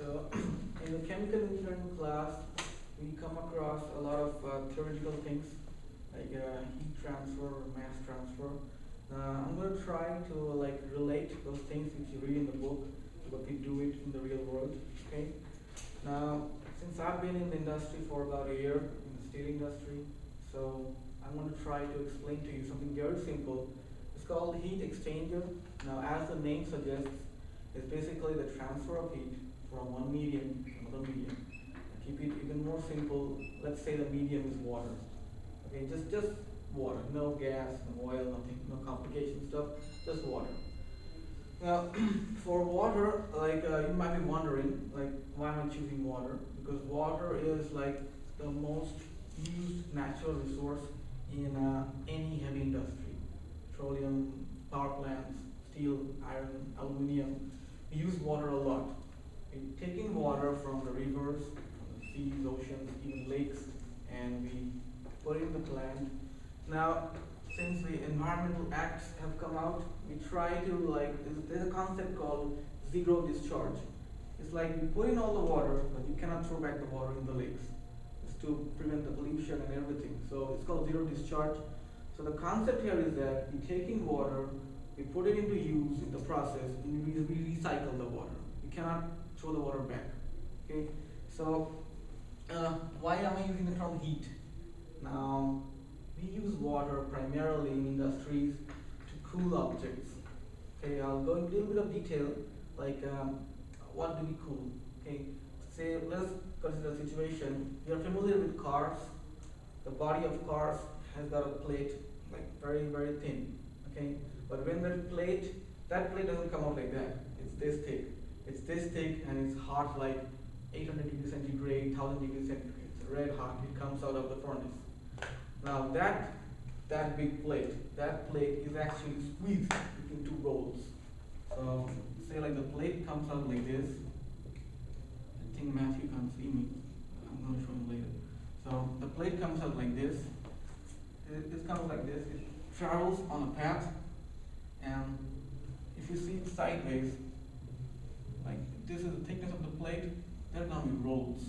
So, in the chemical engineering class, we come across a lot of theoretical things like heat transfer, mass transfer. I'm going to try to relate those things which you read in the book to what we do it in the real world. Okay. Now, since I've been in the industry for about a year in the steel industry, so I'm going to try to explain to you something very simple. It's called heat exchanger. Now, as the name suggests, it's basically the transfer of heat from one medium to another medium. Keep it even more simple. Let's say the medium is water. Okay, just water, no gas, no oil, nothing, no complication stuff, just water. Now, for water, you might be wondering, why am I choosing water? Because water is like the most used natural resource in any heavy industry. Petroleum, power plants, steel, iron, aluminum. We use water a lot. We're taking water from the rivers, from the seas, oceans, even lakes, and we put it in the plant. Now, since the environmental acts have come out, we try to there's a concept called zero discharge. It's like we put in all the water, but you cannot throw back the water in the lakes. It's to prevent the pollution and everything. So it's called zero discharge. So the concept here is that we're taking water, we put it into use in the process, and we recycle the water. We cannot throw the water back. Okay. So why am I using the term heat? Now, we use water primarily in industries to cool objects. Okay, I'll go into a little bit of detail, what do we cool? Okay, say let's consider a situation. You're familiar with cars. The body of cars has got a plate, very, very thin. Okay, but when that plate doesn't come out like that. It's this thick. It's this thick and it's hot like 800 degrees centigrade, 1000 degrees centigrade. It's red hot. It comes out of the furnace. Now that big plate, that plate is actually squeezed between two rolls. So say the plate comes out like this. I think Matthew can't see me. I'm going to show him later. So the plate comes out like this. It comes like this. It travels on a path, and if you see it sideways, this is the thickness of the plate, there are going to be rolls.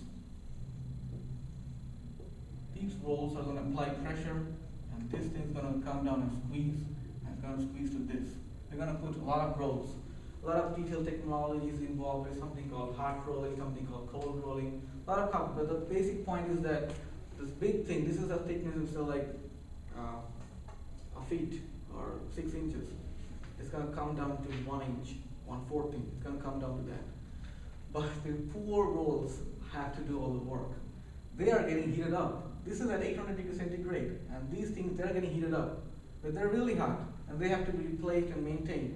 These rolls are going to apply pressure, and this thing is going to come down and squeeze, and it's going to squeeze to this. We're going to put a lot of rolls. A lot of detailed technologies involved. There's something called hot rolling, something called cold rolling. A lot of but the basic point is that this big thing, this is a thickness of a feet or 6 inches. It's going to come down to 1 inch, 1/4 inch. It's going to come down to that. But the poor rolls have to do all the work. They are getting heated up. This is at 800 degrees centigrade, and these things, they're getting heated up. But they're really hot, and they have to be replaced and maintained.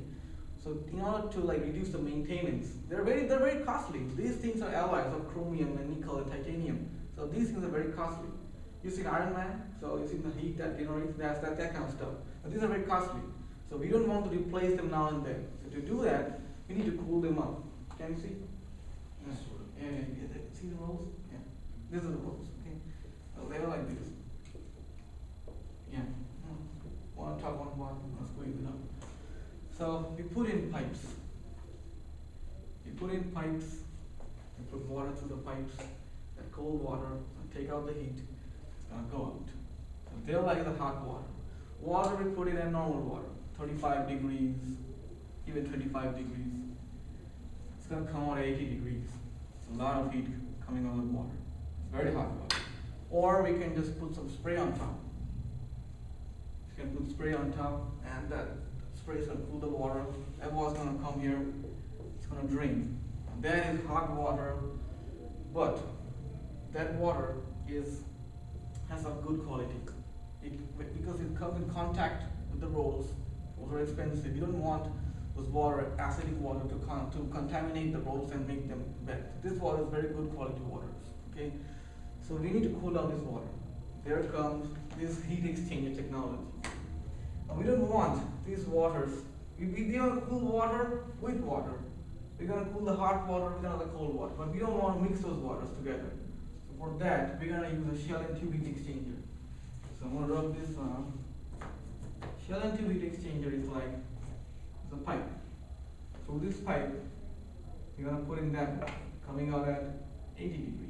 So in order to reduce the maintenance, they're very costly. These things are alloys of chromium and nickel and titanium. So these things are very costly. You see Iron Man, so you see the heat that generates, that kind of stuff. But these are very costly. So we don't want to replace them now and then. So to do that, we need to cool them up. Can you see? Yeah. See the rolls? Yeah. These are the rolls. Okay. Well, they're like this. Yeah. One top, one bottom. Let's squeeze it up. So we put in pipes. We put water through the pipes. That cold water take out the heat. It's gonna go out. So they're like the hot water. Water we put in a normal water, 35 degrees, even 25 degrees. It's gonna come out at 80 degrees. It's a lot of heat coming out of the water. It's very hot water. Or we can just put some spray on top. You can put spray on top, and that spray is going to cool the water. That water is going to come here. It's going to drain. And that is hot water, but that water has a good quality. Because it comes in contact with the rolls. Those are expensive. You don't want those acidic water to contaminate the rolls and make them bad. This water is very good quality water. Okay, so we need to cool down this water. There comes this heat exchanger technology. Now we don't want these waters. We're going to cool water with water. We're going to cool the hot water with another cold water. But we don't want to mix those waters together. So for that, we're going to use a shell and tube heat exchanger. So I'm going to rub this on. Shell and tube heat exchanger is it's a pipe. Through this pipe, you're going to put in that coming out at 80 degrees.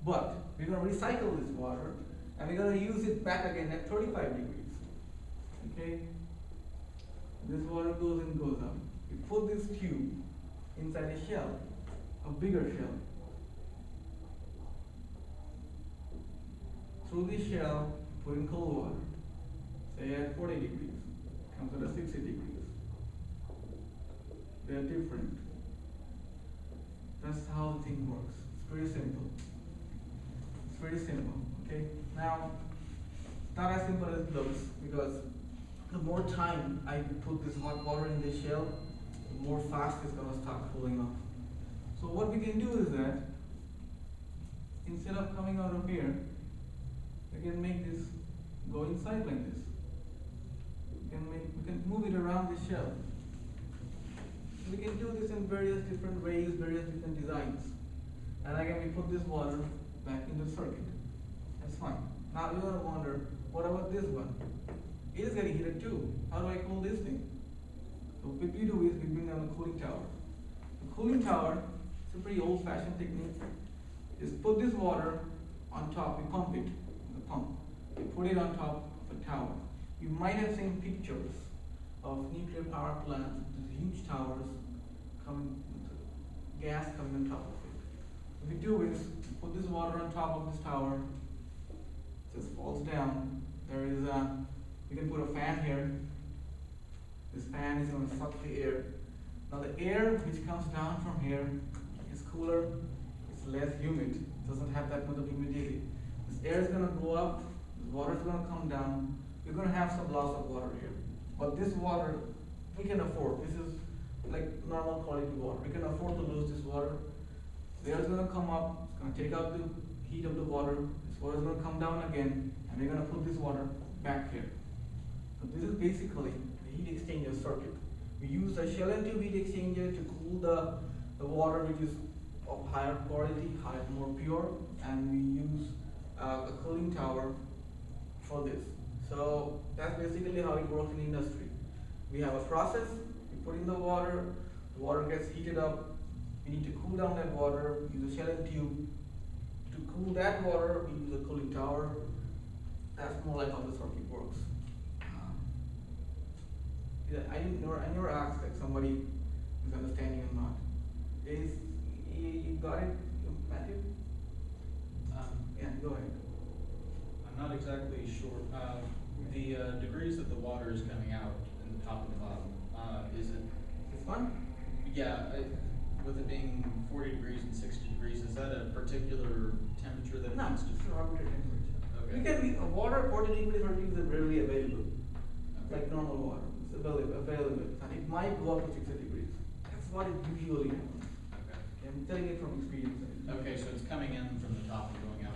But we're going to recycle this water and we're going to use it back again at 35 degrees. Okay? This water goes and goes up. We put this tube inside a shell, a bigger shell. Through this shell, put in cold water, say at 40 degrees, comes at 60 degrees. They're different. That's how the thing works. It's very simple. It's very simple, okay? Now, it's not as simple as it looks, because the more time I put this hot water in this shell, the more fast it's going to start cooling off. So what we can do is that, instead of coming out of here, we can make this go inside like this. We can move it around the shell. We can do this in various different ways, various different designs. And again, we put this water back in the circuit. That's fine. Now you're going to wonder, what about this one? It is getting heated too. How do I cool this thing? So what we do is we bring down the cooling tower. The cooling tower, it's a pretty old-fashioned technique, is put this water on top, we pump it, the pump. We put it on top of a tower. You might have seen pictures of nuclear power plants with huge towers coming, with gas coming on top of it. What we do is put this water on top of this tower, it just falls down. There is we can put a fan here. This fan is going to suck the air. Now the air which comes down from here is cooler, it's less humid, it doesn't have that much of humidity. This air is going to go up, this water is going to come down. We're going to have some loss of water here. But this water, we can afford. This is like normal quality water. We can afford to lose this water. The air is going to come up, it's going to take out the heat of the water. This water is going to come down again, and we're going to put this water back here. So this is basically the heat exchanger circuit. We use a shell and tube heat exchanger to cool the water which is of higher quality, more pure, and we use a cooling tower for this. So that's basically how it works in industry. We have a process, we put in the water gets heated up, we need to cool down that water, we use a shell and tube. To cool that water, we use a cooling tower. That's more like how the circuit works. Yeah, I never asked if somebody is understanding or not. You got it, Matthew? Yeah, go ahead. I'm not exactly sure. The degrees that the water is coming out in the top and the bottom, is it? This one? Yeah, with it being 40 degrees and 60 degrees, is that a particular temperature that it No, needs to it's an arbitrary temperature. Okay. You can be water 40 degrees or is readily available. Okay. Like normal water. It's available. And it might go up to 60 degrees. That's what it usually happens. Okay. I'm telling it from experience. Okay, so it's coming in from the top and going out